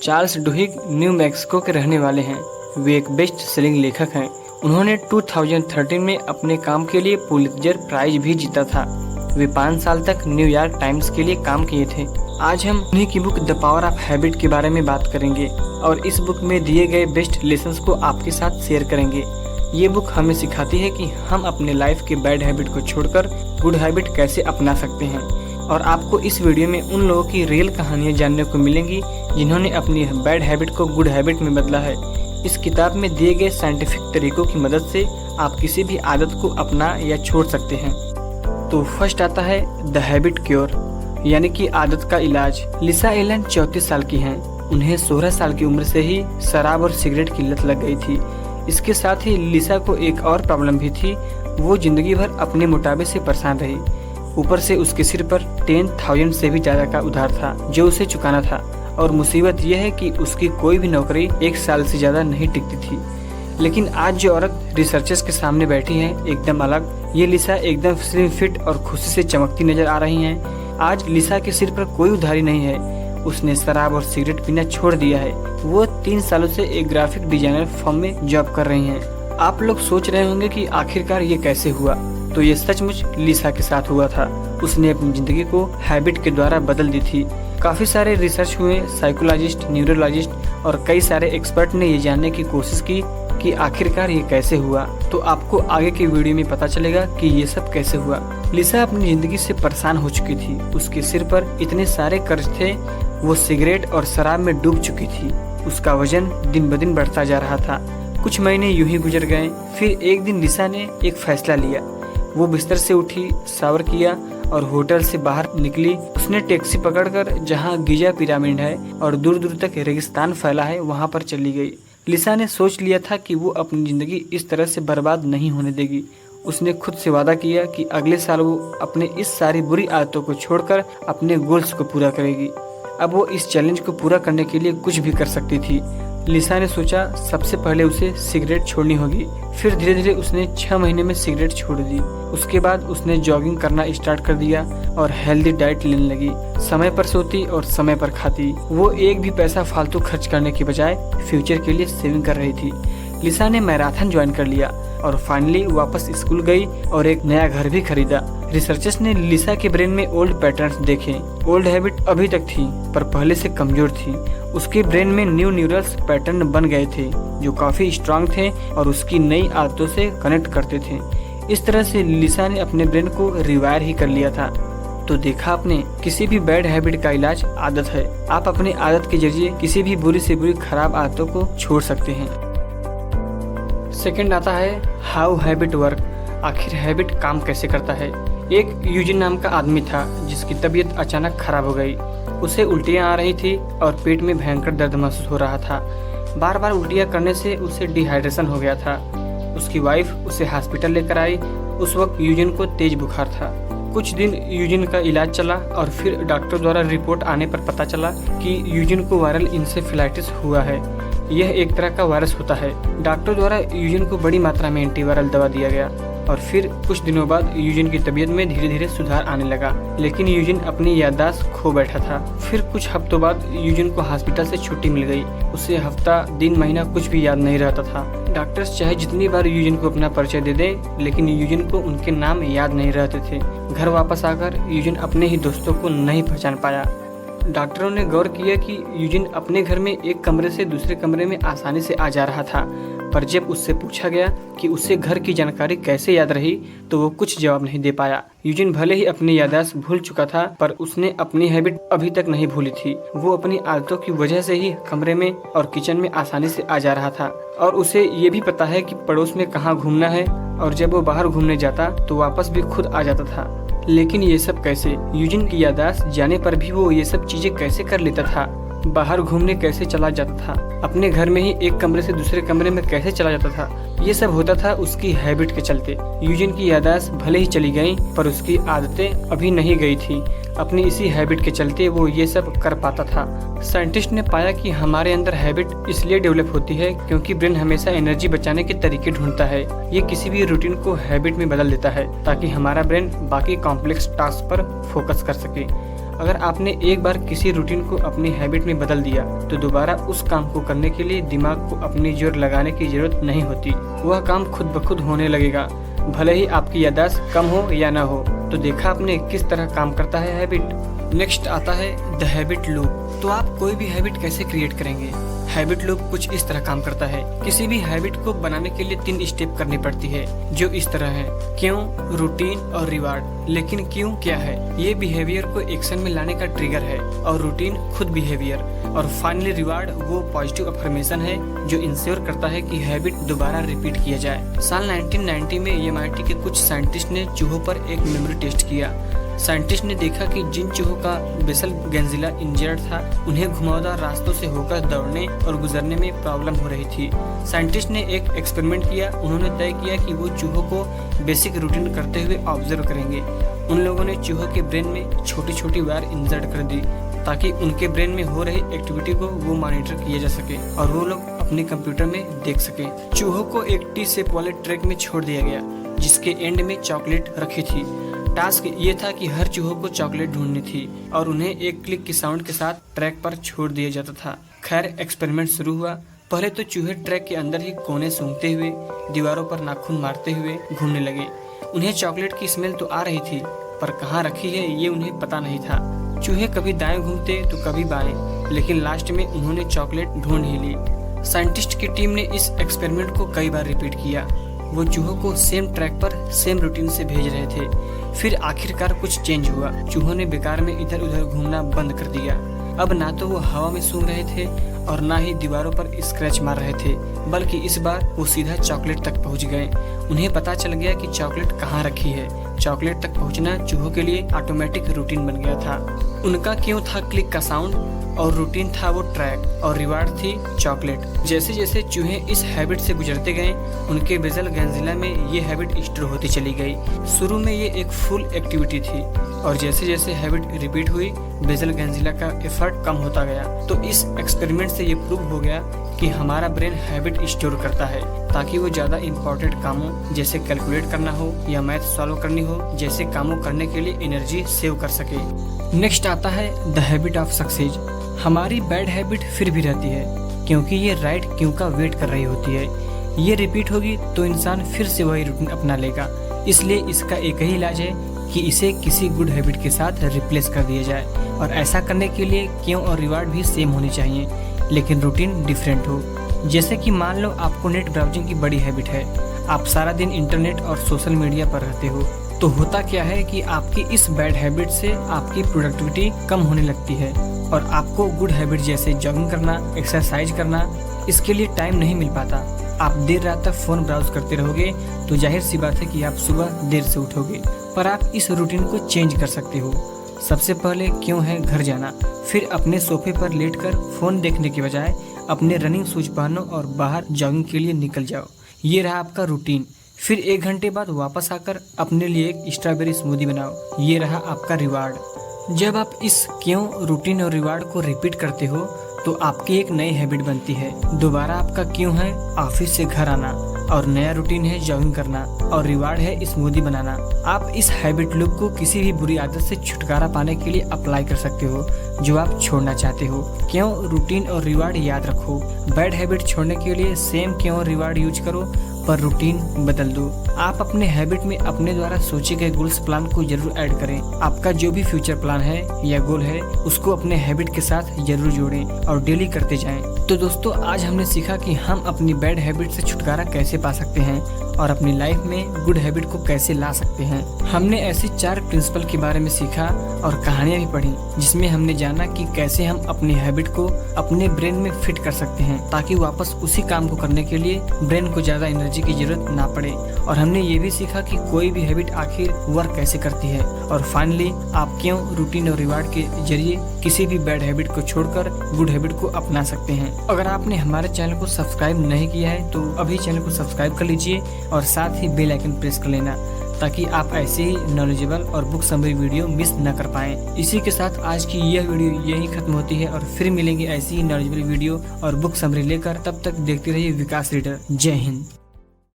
Charles डुहिग new Mexico के रहने वाले हैं। वे एक बेस्ट सेलिंग लेखक हैं। उन्होंने 2013 में अपने काम के लिए पुलित्जर प्राइज भी जीता था। वे 5 साल तक न्यूयॉर्क टाइम्स के लिए काम किए थे। आज हम उन्हीं की book the power of habit के बारे में बात करेंगे और इस बुक में दिए गए बेस्ट लेसन्स को आपके साथ शेयर करेंगे। ये बुक हमें सिखाती है कि हम अपने लाइफ के बैड हैबिट को छोड़कर गुड हैबिट कैसे अपना सकते हैं। और आपको इस वीडियो में उन लोगों की रियल कहानियाँ जानने को मिलेंगी जिन्होंने अपनी बैड हैबिट को गुड हैबिट में बदला है। इस किताब में दिए गए साइंटिफिक तरीकों की मदद से आप किसी भी आदत को अपना या छोड़ सकते हैं। तो फर्स्ट आता है द हैबिट क्योर, यानी कि आदत का इलाज। लिसा एलन 34 साल की हैं। उन्हें 16 साल की उम्र से ही शराब और सिगरेट की लत लग गई थी। इसके साथ ही लिसा को एक और प्रॉब्लम भी थी। वो जिंदगी भर अपने मोटापे से परेशान रही। ऊपर से उसके सिर पर 10,000 से भी ज्यादा का उधार था जो उसे चुकाना था। और मुसीबत यह है कि उसकी कोई भी नौकरी 1 साल से ज्यादा नहीं टिकती थी। लेकिन आज जो औरत रिसर्चर्स के सामने बैठी है एकदम अलग। ये लिसा एकदम स्लिम फिट और खुशी से चमकती नजर आ रही हैं। आज लिसा के सिर पर कोई उधारी नहीं है। उसने शराब और सिगरेट पीना छोड़ दिया है। वो 3 सालों से एक ग्राफिक डिजाइनर फर्म में जॉब कर रही हैं। आप लोग सोच रहे होंगे कि आखिरकार ये कैसे हुआ। तो ये सचमुच लिसा के साथ हुआ था। उसने अपनी जिंदगी को हैबिट के द्वारा बदल दी थी। काफी सारे रिसर्च हुए, साइकोलॉजिस्ट, न्यूरोलॉजिस्ट और कई सारे एक्सपर्ट ने ये जानने की कोशिश की कि आखिरकार ये कैसे हुआ। तो आपको आगे की वीडियो में पता चलेगा कि ये सब कैसे हुआ। लिसा अपनी जिंदगी से परेशान हो चुकी थी। उसके सिर पर इतने सारे कर्ज थे। वो सिगरेट और शराब में डूब चुकी थी। उसका वजन दिन ब दिन बढ़ता जा रहा था। कुछ महीने यूं ही गुजर गए। फिर एक दिन लिसा ने एक फैसला लिया। वो बिस्तर से उठी, शावर किया और होटल से बाहर निकली। उसने टैक्सी पकड़कर जहां गिजा पिरामिड है और दूर दूर तक रेगिस्तान फैला है वहां पर चली गई। लिसा ने सोच लिया था कि वो अपनी जिंदगी इस तरह से बर्बाद नहीं होने देगी। उसने खुद से वादा किया कि अगले साल वो अपने इस सारी बुरी आदतों को छोड़कर अपने गोल्स को पूरा करेगी। अब वो इस चैलेंज को पूरा करने के लिए कुछ भी कर सकती थी। लिसा ने सोचा सबसे पहले उसे सिगरेट छोड़नी होगी। फिर धीरे धीरे उसने 6 महीने में सिगरेट छोड़ दी। उसके बाद उसने जॉगिंग करना स्टार्ट कर दिया और हेल्दी डाइट लेने लगी। समय पर सोती और समय पर खाती। वो एक भी पैसा फालतू खर्च करने की बजाय फ्यूचर के लिए सेविंग कर रही थी। लिसा ने मैराथन ज्वाइन कर लिया और फाइनली वापस स्कूल गई और एक नया घर भी खरीदा। रिसर्चर्स ने लिसा के ब्रेन में ओल्ड पैटर्न्स देखे। ओल्ड हैबिट अभी तक थी पर पहले से कमजोर थी। उसके ब्रेन में न्यू न्यूरल्स पैटर्न बन गए थे जो काफी स्ट्रांग थे और उसकी नई आदतों से कनेक्ट करते थे। इस तरह से लिसा ने अपने ब्रेन को रिवायर ही कर लिया था। तो देखा आपने, किसी भी बैड हैबिट का इलाज आदत है। आप अपनी आदत के जरिए किसी भी बुरी से बुरी खराब आदतों को छोड़ सकते हैं। सेकंड आता है हाउ हैबिट वर्क, आखिर हैबिट काम कैसे करता है। एक यूजिन नाम का आदमी था जिसकी तबीयत अचानक खराब हो गई। उसे उल्टियां आ रही थी और पेट में भयंकर दर्द महसूस हो रहा था। बार बार उल्टियां करने से उसे डिहाइड्रेशन हो गया था। उसकी वाइफ उसे हॉस्पिटल लेकर आई। उस वक्त यूजिन को तेज बुखार था। कुछ दिन यूजिन का इलाज चला और फिर डॉक्टर द्वारा रिपोर्ट आने पर पता चला कि यूजिन को वायरल इंसेफेलाइटिस हुआ है। यह एक तरह का वायरस होता है। डॉक्टर द्वारा यूजिन को बड़ी मात्रा में एंटीवायरल दवा दिया गया और फिर कुछ दिनों बाद यूजिन की तबीयत में धीरे धीरे सुधार आने लगा। लेकिन यूजिन अपनी याददाश्त खो बैठा था। फिर कुछ हफ्तों बाद यूजिन को हॉस्पिटल से छुट्टी मिल गई। उसे हफ्ता, दिन, महीना कुछ भी याद नहीं रहता था। डॉक्टर्स चाहे जितनी बार यूजिन को अपना परिचय दे दें लेकिन यूजिन को उनके नाम याद नहीं रहते थे। घर वापस आकर यूजिन अपने ही दोस्तों को नहीं पहचान पाया। डॉक्टरों ने गौर किया कि यूजिन अपने घर में एक कमरे से दूसरे कमरे में आसानी से आ जा रहा था। पर जब उससे पूछा गया कि उसे घर की जानकारी कैसे याद रही तो वो कुछ जवाब नहीं दे पाया। यूजिन भले ही अपनी याददाश्त भूल चुका था पर उसने अपनी हैबिट अभी तक नहीं भूली थी। वो अपनी आदतों की वजह से ही कमरे में और किचन में आसानी से आ जा रहा था और उसे ये भी पता है कि पड़ोस में कहाँ घूमना है और जब वो बाहर घूमने जाता तो वापस भी खुद आ जाता था। लेकिन ये सब कैसे? यूजिन की याददाश्त जाने पर भी वो ये सब चीजें कैसे कर लेता था? बाहर घूमने कैसे चला जाता था? अपने घर में ही एक कमरे से दूसरे कमरे में कैसे चला जाता था? ये सब होता था उसकी हैबिट के चलते। यूजिन की याददाश्त भले ही चली गई पर उसकी आदतें अभी नहीं गई थी। अपनी इसी हैबिट के चलते वो ये सब कर पाता था। साइंटिस्ट ने पाया कि हमारे अंदर हैबिट इसलिए डेवलप होती है क्योंकि ब्रेन हमेशा एनर्जी बचाने के तरीके ढूंढता है। ये किसी भी रूटीन को हैबिट में बदल देता है ताकि हमारा ब्रेन बाकी कॉम्प्लेक्स टास्क पर फोकस कर सके। अगर आपने एक बार किसी रूटीन को अपनी हैबिट में बदल दिया तो दोबारा उस काम को करने के लिए दिमाग को अपनी जोर लगाने की जरूरत नहीं होती। वह काम खुद ब खुद होने लगेगा, भले ही आपकी याददाश्त कम हो या ना हो। तो देखा आपने किस तरह काम करता है हैबिट। नेक्स्ट आता है द हैबिट लूप। तो आप कोई भी हैबिट कैसे क्रिएट करेंगे। हैबिट लूप कुछ इस तरह काम करता है। किसी भी हैबिट को बनाने के लिए 3 स्टेप करनी पड़ती है, जो इस तरह है: क्यों, रूटीन और रिवार्ड। लेकिन क्यों क्या है? ये बिहेवियर को एक्शन में लाने का ट्रिगर है, और रूटीन खुद बिहेवियर, और फाइनली रिवार्ड वो पॉजिटिव अफर्मेशन है जो इंश्योर करता है कि हैबिट दोबारा रिपीट किया जाए। साल 1990 में MIT के कुछ साइंटिस्ट ने चूहों पर एक मेमोरी टेस्ट किया। साइंटिस्ट ने देखा कि जिन चूहों का बेसल गैंजिला इंजर्ड था, उन्हें घुमावदार रास्तों से होकर दौड़ने और गुजरने में प्रॉब्लम हो रही थी। साइंटिस्ट ने एक एक्सपेरिमेंट किया। उन्होंने तय किया कि वो चूहों को बेसिक रूटीन करते हुए ऑब्जर्व करेंगे। उन लोगों ने चूहों के ब्रेन में छोटी छोटी वायर इंसर्ट कर दी ताकि उनके ब्रेन में हो रही एक्टिविटी को वो मॉनिटर किया जा सके और वो लोग अपने कंप्यूटर में देख सके। चूहों को एक टी शेप वाले ट्रैक में छोड़ दिया गया जिसके एंड में चॉकलेट रखी थी। टास्क ये था कि हर चूहों को चॉकलेट ढूंढनी थी और उन्हें एक क्लिक की साउंड के साथ ट्रैक पर छोड़ दिया जाता था। खैर, एक्सपेरिमेंट शुरू हुआ। पहले तो चूहे ट्रैक के अंदर ही कोने सूंघते हुए, दीवारों पर नाखून मारते हुए घूमने लगे। उन्हें चॉकलेट की स्मेल तो आ रही थी, पर कहाँ रखी है ये उन्हें पता नहीं था। चूहे कभी दाएं घूमते तो कभी बाएं, लेकिन लास्ट में उन्होंने चॉकलेट ढूंढ ही ली। साइंटिस्ट की टीम ने इस एक्सपेरिमेंट को कई बार रिपीट किया। वो चूहों को सेम ट्रैक पर सेम रूटीन से भेज रहे थे। फिर आखिरकार कुछ चेंज हुआ। चूहों ने बेकार में इधर उधर घूमना बंद कर दिया। अब ना तो वो हवा में सूंघ रहे थे और ना ही दीवारों पर स्क्रैच मार रहे थे, बल्कि इस बार वो सीधा चॉकलेट तक पहुंच गए। उन्हें पता चल गया कि चॉकलेट कहाँ रखी है। चॉकलेट तक पहुंचना चूहों के लिए ऑटोमेटिक रूटीन बन गया था। उनका क्यों था क्लिक का साउंड, और रूटीन था वो ट्रैक, और रिवार्ड थी चॉकलेट। जैसे जैसे चूहे इस हैबिट से गुजरते गए, उनके बेसल गैंजिला में ये हैबिट स्टोर होती चली गई। शुरू में ये एक फुल एक्टिविटी थी, और जैसे जैसे हैबिट रिपीट हुई, बेसल गैंजिला का एफर्ट कम होता गया। तो इस एक्सपेरिमेंट से ये प्रूव हो गया कि हमारा ब्रेन हैबिट स्टोर करता है ताकि वो ज्यादा इंपॉर्टेंट कामों जैसे कैलकुलेट करना हो या मैथ सॉल्व करनी हो जैसे कामों करने के लिए एनर्जी सेव कर सके। नेक्स्ट आता है द हैबिट ऑफ सक्सेस। हमारी बैड हैबिट फिर भी रहती है क्योंकि ये राइट क्यों का वेट कर रही होती है। ये रिपीट होगी तो इंसान फिर से वही रूटीन अपना लेगा। इसलिए इसका एक ही इलाज है कि इसे किसी गुड हैबिट के साथ रिप्लेस कर दिया जाए, और ऐसा करने के लिए क्यों और रिवार्ड भी सेम होनी चाहिए, लेकिन रूटीन डिफरेंट हो। जैसे कि मान लो आपको नेट ब्राउजिंग की बड़ी हैबिट है। आप सारा दिन इंटरनेट और सोशल मीडिया पर रहते हो, तो होता क्या है कि आपकी इस बैड हैबिट से आपकी प्रोडक्टिविटी कम होने लगती है, और आपको गुड हैबिट जैसे जॉगिंग करना, एक्सरसाइज करना, इसके लिए टाइम नहीं मिल पाता। आप देर रात तक फोन ब्राउज करते रहोगे तो जाहिर सी बात है कि आप सुबह देर से उठोगे। पर आप इस रूटीन को चेंज कर सकते हो। सबसे पहले क्यों है घर जाना, फिर अपने सोफे पर लेटकर फोन देखने के बजाय अपने रनिंग शूज पहनो और बाहर जॉगिंग के लिए निकल जाओ। ये रहा आपका रूटीन। फिर 1 घंटे बाद वापस आकर अपने लिए एक स्ट्रॉबेरी स्मूदी बनाओ। ये रहा आपका रिवार्ड। जब आप इस क्यों, रूटीन और रिवार्ड को रिपीट करते हो तो आपकी एक नई हैबिट बनती है। दोबारा आपका क्यों है ऑफिस से घर आना, और नया रूटीन है जॉगिंग करना, और रिवार्ड है स्मूदी बनाना। आप इस हैबिट लूप को किसी भी बुरी आदत से छुटकारा पाने के लिए अप्लाई कर सकते हो जो आप छोड़ना चाहते हो। क्यों, रूटीन और रिवार्ड याद रखो। बैड हैबिट छोड़ने के लिए सेम क्यों और रिवार्ड यूज करो, पर रूटीन बदल दो। आप अपने हैबिट में अपने द्वारा सोचे गए गोल्स प्लान को जरूर ऐड करें। आपका जो भी फ्यूचर प्लान है या गोल है उसको अपने हैबिट के साथ जरूर जोड़ें और डेली करते जाएं। तो दोस्तों, आज हमने सीखा कि हम अपनी बैड हैबिट से छुटकारा कैसे पा सकते हैं और अपनी लाइफ में गुड हैबिट को कैसे ला सकते हैं। हमने ऐसे 4 प्रिंसिपल के बारे में सीखा और कहानियां भी पढ़ी, जिसमें हमने जाना कि कैसे हम अपनी हैबिट को अपने ब्रेन में फिट कर सकते हैं ताकि वापस उसी काम को करने के लिए ब्रेन को ज्यादा एनर्जी की जरूरत ना पड़े। और हमने ये भी सीखा कि कोई भी हैबिट आखिर वर्क कैसे करती है। और फाइनली आप क्यों, रूटीन और रिवार्ड के जरिए किसी भी बैड हैबिट को छोड़कर गुड हैबिट को अपना सकते हैं। अगर आपने हमारे चैनल को सब्सक्राइब नहीं किया है तो अभी चैनल को सब्सक्राइब कर लीजिए और साथ ही बेल आइकन प्रेस कर लेना ताकि आप ऐसे ही नॉलेजेबल और बुक समरी वीडियो मिस न कर पाएं। इसी के साथ आज की यह वीडियो यही खत्म होती है और फिर मिलेंगे ऐसी ही नॉलेजेबल वीडियो और बुक समरी लेकर। तब तक देखते रहिए विकास रीडर। जय हिंद।